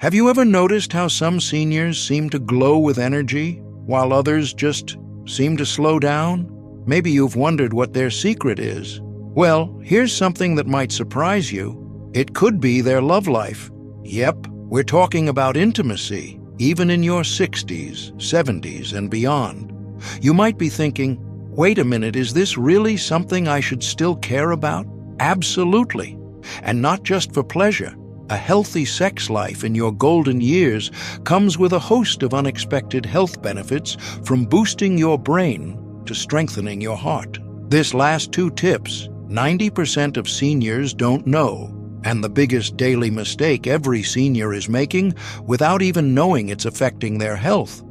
Have you ever noticed how some seniors seem to glow with energy, while others just seem to slow down? Maybe you've wondered what their secret is. Well, here's something that might surprise you. It could be their love life. Yep, we're talking about intimacy, even in your 60s, 70s, and beyond. You might be thinking, wait a minute, is this really something I should still care about? Absolutely. And not just for pleasure. A healthy sex life in your golden years comes with a host of unexpected health benefits, from boosting your brain to strengthening your heart. This last two tips, 90% of seniors don't know, and the biggest daily mistake every senior is making without even knowing it's affecting their health.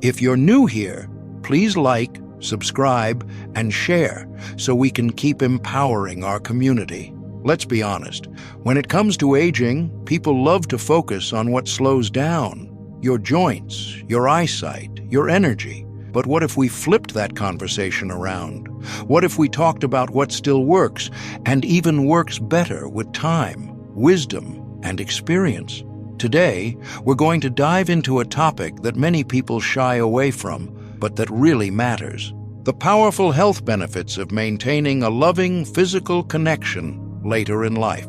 If you're new here, please like, subscribe, and share so we can keep empowering our community. Let's be honest, when it comes to aging, people love to focus on what slows down: your joints, your eyesight, your energy. But what if we flipped that conversation around? What if we talked about what still works, and even works better with time, wisdom, and experience? Today, we're going to dive into a topic that many people shy away from, but that really matters: the powerful health benefits of maintaining a loving physical connection later in life.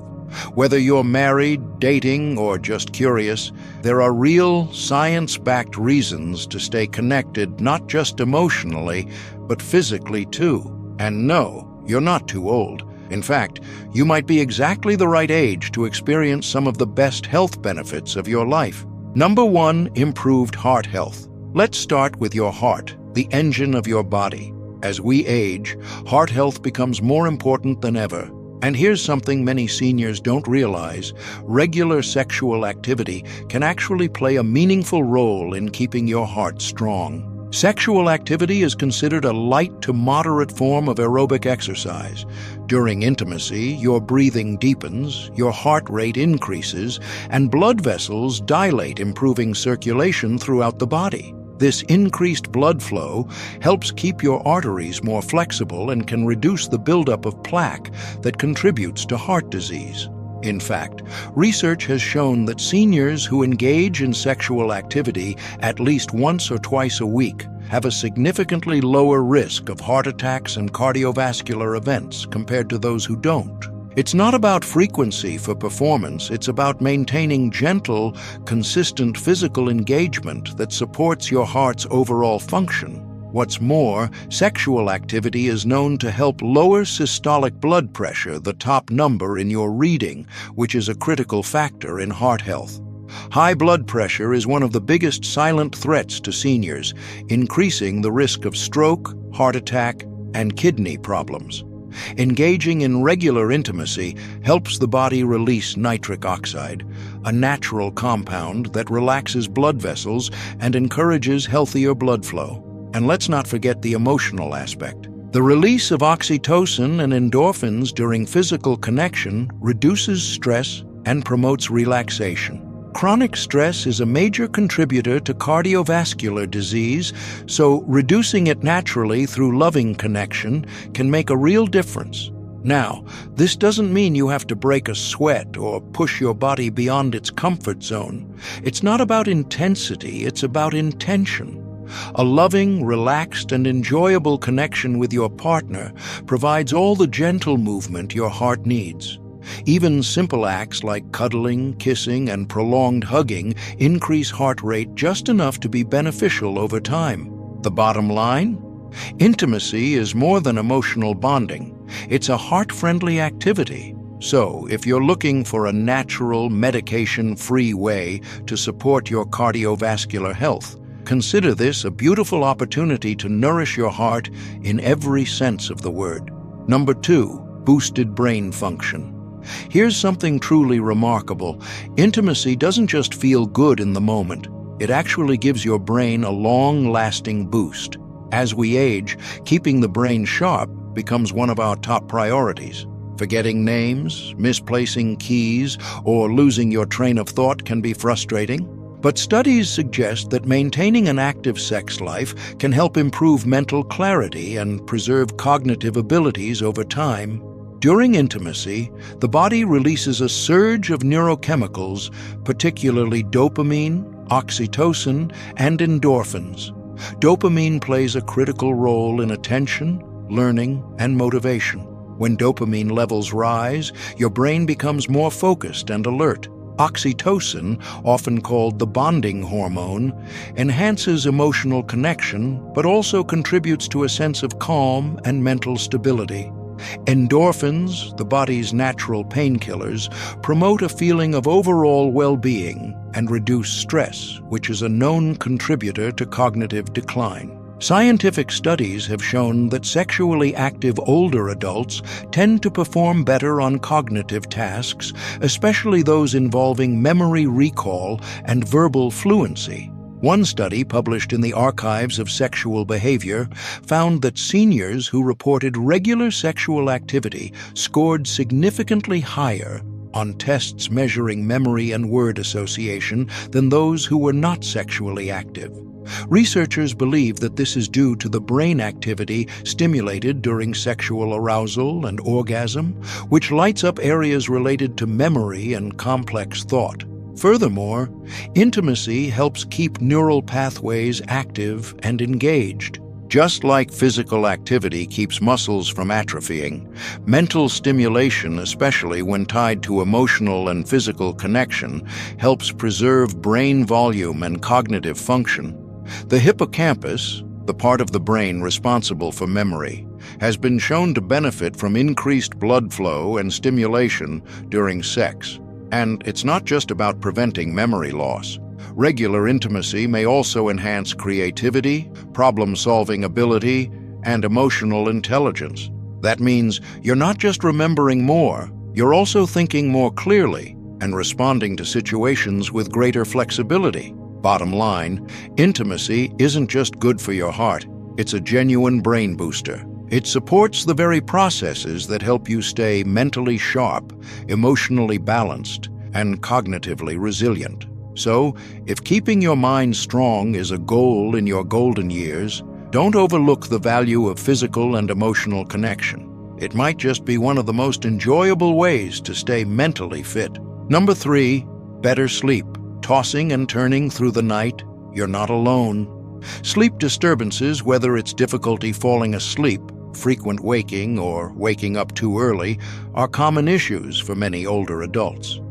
Whether you're married, dating, or just curious, there are real, science-backed reasons to stay connected, not just emotionally, but physically too. And no, you're not too old. In fact, you might be exactly the right age to experience some of the best health benefits of your life. Number 1, improved heart health. Let's start with your heart, the engine of your body. As we age, heart health becomes more important than ever. And here's something many seniors don't realize: regular sexual activity can actually play a meaningful role in keeping your heart strong. Sexual activity is considered a light to moderate form of aerobic exercise. During intimacy, your breathing deepens, your heart rate increases, and blood vessels dilate, improving circulation throughout the body. This increased blood flow helps keep your arteries more flexible and can reduce the buildup of plaque that contributes to heart disease. In fact, research has shown that seniors who engage in sexual activity at least once or twice a week have a significantly lower risk of heart attacks and cardiovascular events compared to those who don't. It's not about frequency for performance, it's about maintaining gentle, consistent physical engagement that supports your heart's overall function. What's more, sexual activity is known to help lower systolic blood pressure, the top number in your reading, which is a critical factor in heart health. High blood pressure is one of the biggest silent threats to seniors, increasing the risk of stroke, heart attack, and kidney problems. Engaging in regular intimacy helps the body release nitric oxide, a natural compound that relaxes blood vessels and encourages healthier blood flow. And let's not forget the emotional aspect. The release of oxytocin and endorphins during physical connection reduces stress and promotes relaxation. Chronic stress is a major contributor to cardiovascular disease, so reducing it naturally through loving connection can make a real difference. Now, this doesn't mean you have to break a sweat or push your body beyond its comfort zone. It's not about intensity, it's about intention. A loving, relaxed, and enjoyable connection with your partner provides all the gentle movement your heart needs. Even simple acts like cuddling, kissing, and prolonged hugging increase heart rate just enough to be beneficial over time. The bottom line? Intimacy is more than emotional bonding. It's a heart-friendly activity. So, if you're looking for a natural, medication-free way to support your cardiovascular health, consider this a beautiful opportunity to nourish your heart in every sense of the word. Number 2, boosted brain function. Here's something truly remarkable. Intimacy doesn't just feel good in the moment. It actually gives your brain a long-lasting boost. As we age, keeping the brain sharp becomes one of our top priorities. Forgetting names, misplacing keys, or losing your train of thought can be frustrating. But studies suggest that maintaining an active sex life can help improve mental clarity and preserve cognitive abilities over time. During intimacy, the body releases a surge of neurochemicals, particularly dopamine, oxytocin, and endorphins. Dopamine plays a critical role in attention, learning, and motivation. When dopamine levels rise, your brain becomes more focused and alert. Oxytocin, often called the bonding hormone, enhances emotional connection but also contributes to a sense of calm and mental stability. Endorphins, the body's natural painkillers, promote a feeling of overall well-being and reduce stress, which is a known contributor to cognitive decline. Scientific studies have shown that sexually active older adults tend to perform better on cognitive tasks, especially those involving memory recall and verbal fluency. One study published in the Archives of Sexual Behavior found that seniors who reported regular sexual activity scored significantly higher on tests measuring memory and word association than those who were not sexually active. Researchers believe that this is due to the brain activity stimulated during sexual arousal and orgasm, which lights up areas related to memory and complex thought. Furthermore, intimacy helps keep neural pathways active and engaged. Just like physical activity keeps muscles from atrophying, mental stimulation, especially when tied to emotional and physical connection, helps preserve brain volume and cognitive function. The hippocampus, the part of the brain responsible for memory, has been shown to benefit from increased blood flow and stimulation during sex. And it's not just about preventing memory loss. Regular intimacy may also enhance creativity, problem-solving ability, and emotional intelligence. That means you're not just remembering more, you're also thinking more clearly and responding to situations with greater flexibility. Bottom line, intimacy isn't just good for your heart, it's a genuine brain booster. It supports the very processes that help you stay mentally sharp, emotionally balanced, and cognitively resilient. So, if keeping your mind strong is a goal in your golden years, don't overlook the value of physical and emotional connection. It might just be one of the most enjoyable ways to stay mentally fit. Number 3, better sleep. Tossing and turning through the night, you're not alone. Sleep disturbances, whether it's difficulty falling asleep, frequent waking, or waking up too early, are common issues for many older adults.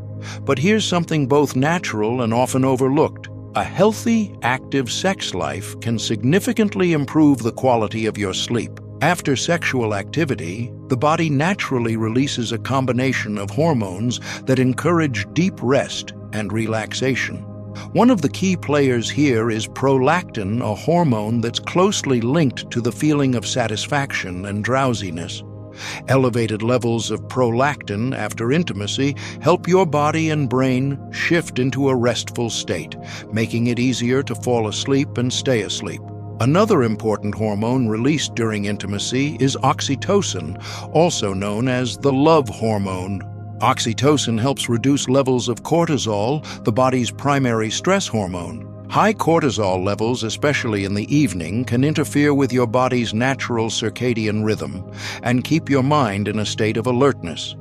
But here's something both natural and often overlooked. A healthy, active sex life can significantly improve the quality of your sleep. After sexual activity, the body naturally releases a combination of hormones that encourage deep rest and relaxation. One of the key players here is prolactin, a hormone that's closely linked to the feeling of satisfaction and drowsiness. Elevated levels of prolactin after intimacy help your body and brain shift into a restful state, making it easier to fall asleep and stay asleep. Another important hormone released during intimacy is oxytocin, also known as the love hormone. Oxytocin helps reduce levels of cortisol, the body's primary stress hormone. High cortisol levels, especially in the evening, can interfere with your body's natural circadian rhythm and keep your mind in a state of alertness.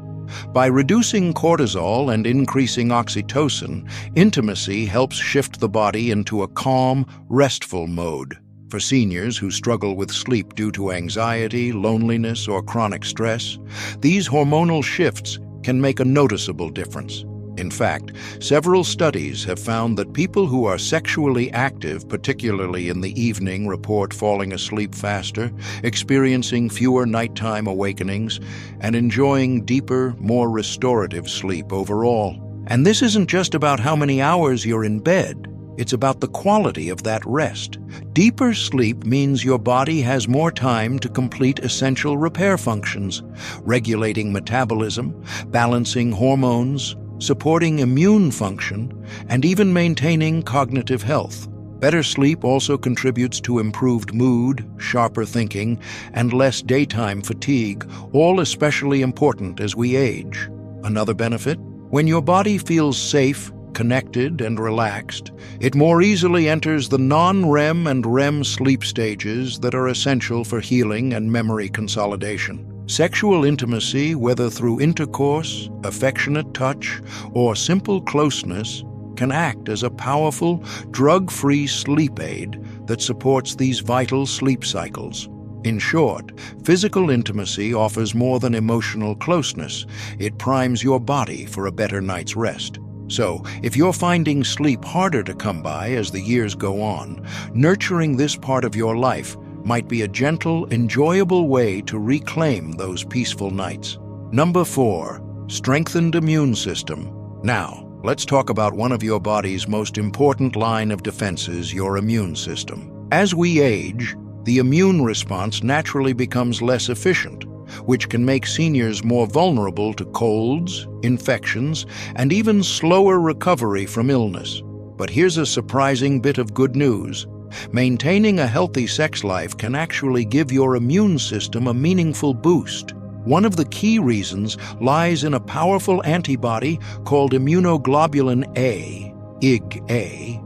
By reducing cortisol and increasing oxytocin, intimacy helps shift the body into a calm, restful mode. For seniors who struggle with sleep due to anxiety, loneliness, or chronic stress, these hormonal shifts can make a noticeable difference. In fact, several studies have found that people who are sexually active, particularly in the evening, report falling asleep faster, experiencing fewer nighttime awakenings, and enjoying deeper, more restorative sleep overall. And this isn't just about how many hours you're in bed. It's about the quality of that rest. Deeper sleep means your body has more time to complete essential repair functions, regulating metabolism, balancing hormones, supporting immune function, and even maintaining cognitive health. Better sleep also contributes to improved mood, sharper thinking, and less daytime fatigue, all especially important as we age. Another benefit? When your body feels safe, connected, and relaxed, it more easily enters the non-REM and REM sleep stages that are essential for healing and memory consolidation. Sexual intimacy, whether through intercourse, affectionate touch, or simple closeness, can act as a powerful, drug-free sleep aid that supports these vital sleep cycles. In short, physical intimacy offers more than emotional closeness. It primes your body for a better night's rest. So, if you're finding sleep harder to come by as the years go on, nurturing this part of your life might be a gentle, enjoyable way to reclaim those peaceful nights. Number 4, strengthened immune system. Now, let's talk about one of your body's most important line of defenses, your immune system. As we age, the immune response naturally becomes less efficient, which can make seniors more vulnerable to colds, infections, and even slower recovery from illness. But here's a surprising bit of good news. Maintaining a healthy sex life can actually give your immune system a meaningful boost. One of the key reasons lies in a powerful antibody called immunoglobulin A, IgA.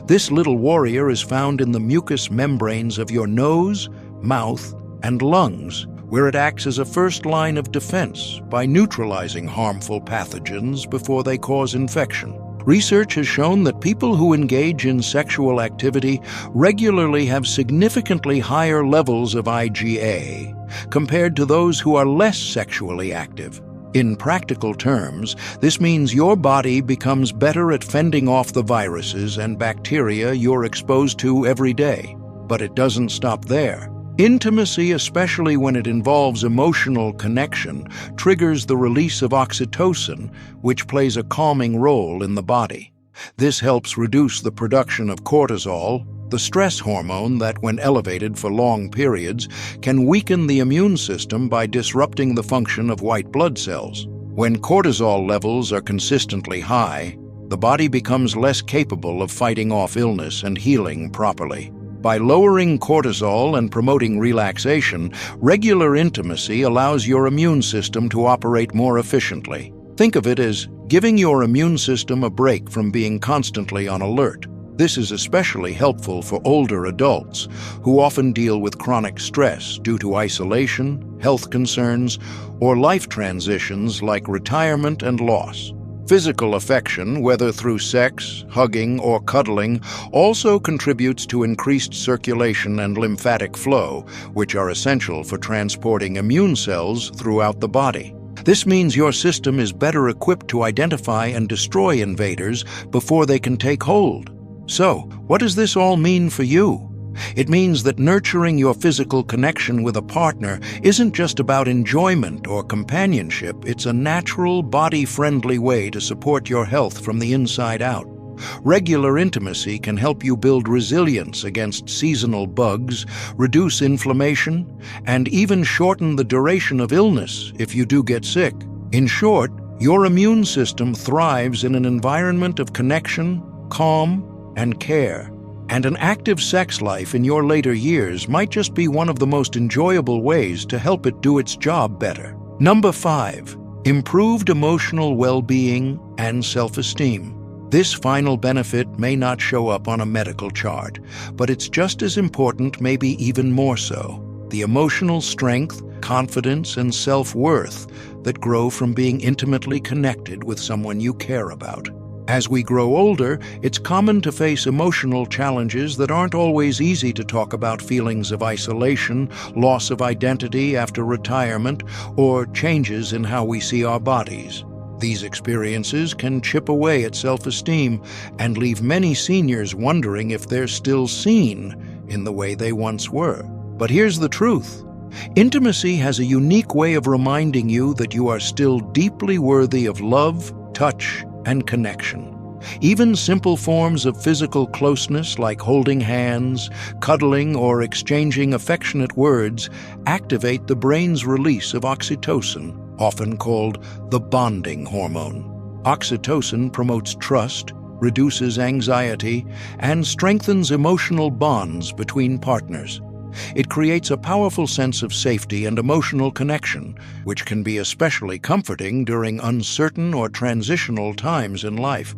This little warrior is found in the mucous membranes of your nose, mouth, and lungs, where it acts as a first line of defense by neutralizing harmful pathogens before they cause infection. Research has shown that people who engage in sexual activity regularly have significantly higher levels of IgA compared to those who are less sexually active. In practical terms, this means your body becomes better at fending off the viruses and bacteria you're exposed to every day. But it doesn't stop there. Intimacy, especially when it involves emotional connection, triggers the release of oxytocin, which plays a calming role in the body. This helps reduce the production of cortisol, the stress hormone that, when elevated for long periods, can weaken the immune system by disrupting the function of white blood cells. When cortisol levels are consistently high, the body becomes less capable of fighting off illness and healing properly. By lowering cortisol and promoting relaxation, regular intimacy allows your immune system to operate more efficiently. Think of it as giving your immune system a break from being constantly on alert. This is especially helpful for older adults who often deal with chronic stress due to isolation, health concerns, or life transitions like retirement and loss. Physical affection, whether through sex, hugging, or cuddling, also contributes to increased circulation and lymphatic flow, which are essential for transporting immune cells throughout the body. This means your system is better equipped to identify and destroy invaders before they can take hold. So, what does this all mean for you? It means that nurturing your physical connection with a partner isn't just about enjoyment or companionship. It's a natural, body-friendly way to support your health from the inside out. Regular intimacy can help you build resilience against seasonal bugs, reduce inflammation, and even shorten the duration of illness if you do get sick. In short, your immune system thrives in an environment of connection, calm, and care. And an active sex life in your later years might just be one of the most enjoyable ways to help it do its job better. Number 5, improved emotional well-being and self-esteem. This final benefit may not show up on a medical chart, but it's just as important, maybe even more so. The emotional strength, confidence, and self-worth that grow from being intimately connected with someone you care about. As we grow older, it's common to face emotional challenges that aren't always easy to talk about: feelings of isolation, loss of identity after retirement, or changes in how we see our bodies. These experiences can chip away at self-esteem and leave many seniors wondering if they're still seen in the way they once were. But here's the truth. Intimacy has a unique way of reminding you that you are still deeply worthy of love, touch, and connection. Even simple forms of physical closeness like holding hands, cuddling, or exchanging affectionate words activate the brain's release of oxytocin, often called the bonding hormone. Oxytocin promotes trust, reduces anxiety, and strengthens emotional bonds between partners. It creates a powerful sense of safety and emotional connection, which can be especially comforting during uncertain or transitional times in life.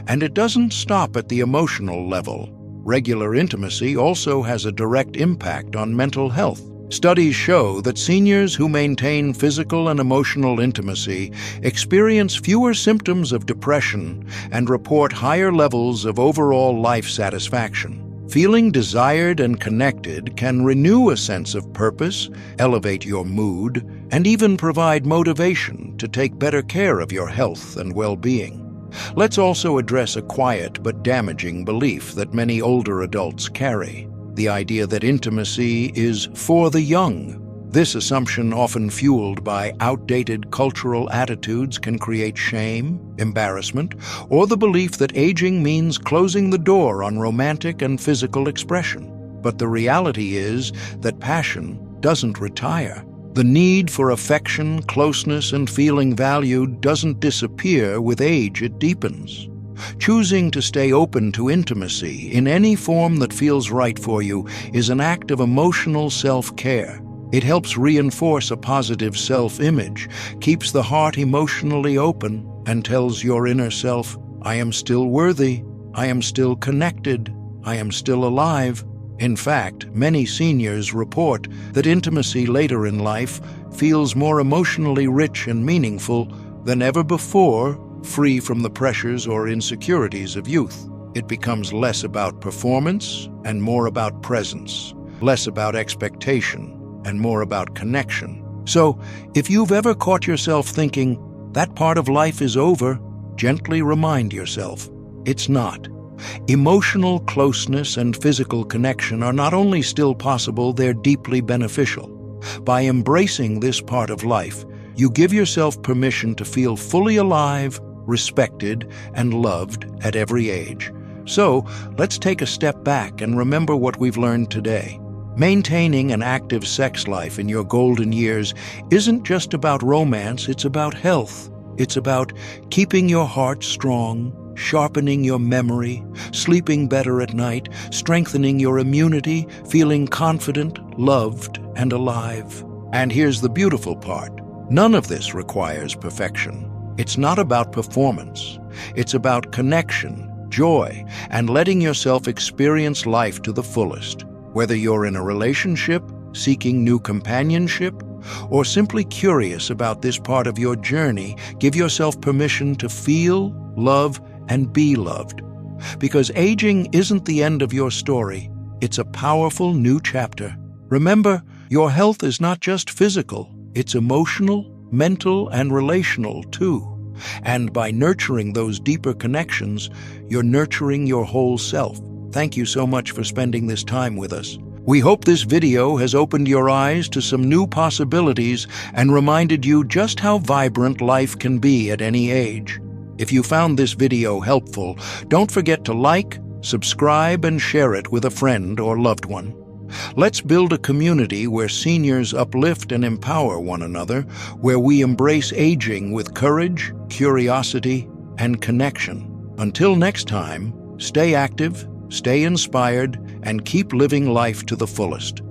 And it doesn't stop at the emotional level. Regular intimacy also has a direct impact on mental health. Studies show that seniors who maintain physical and emotional intimacy experience fewer symptoms of depression and report higher levels of overall life satisfaction. Feeling desired and connected can renew a sense of purpose, elevate your mood, and even provide motivation to take better care of your health and well-being. Let's also address a quiet but damaging belief that many older adults carry: the idea that intimacy is for the young. This assumption, often fueled by outdated cultural attitudes, can create shame, embarrassment, or the belief that aging means closing the door on romantic and physical expression. But the reality is that passion doesn't retire. The need for affection, closeness, and feeling valued doesn't disappear with age, it deepens. Choosing to stay open to intimacy in any form that feels right for you is an act of emotional self-care. It helps reinforce a positive self-image, keeps the heart emotionally open, and tells your inner self, I am still worthy, I am still connected, I am still alive. In fact, many seniors report that intimacy later in life feels more emotionally rich and meaningful than ever before, free from the pressures or insecurities of youth. It becomes less about performance and more about presence, less about expectation and more about connection. So, if you've ever caught yourself thinking, that part of life is over, gently remind yourself, it's not. Emotional closeness and physical connection are not only still possible, they're deeply beneficial. By embracing this part of life, you give yourself permission to feel fully alive, respected, and loved at every age. So, let's take a step back and remember what we've learned today. Maintaining an active sex life in your golden years isn't just about romance, it's about health. It's about keeping your heart strong, sharpening your memory, sleeping better at night, strengthening your immunity, feeling confident, loved, and alive. And here's the beautiful part. None of this requires perfection. It's not about performance. It's about connection, joy, and letting yourself experience life to the fullest. Whether you're in a relationship, seeking new companionship, or simply curious about this part of your journey, give yourself permission to feel, love, and be loved. Because aging isn't the end of your story, it's a powerful new chapter. Remember, your health is not just physical, it's emotional, mental, and relational too. And by nurturing those deeper connections, you're nurturing your whole self. Thank you so much for spending this time with us. We hope this video has opened your eyes to some new possibilities and reminded you just how vibrant life can be at any age. If you found this video helpful, don't forget to like, subscribe, and share it with a friend or loved one. Let's build a community where seniors uplift and empower one another, where we embrace aging with courage, curiosity, and connection. Until next time, stay active, stay inspired, and keep living life to the fullest.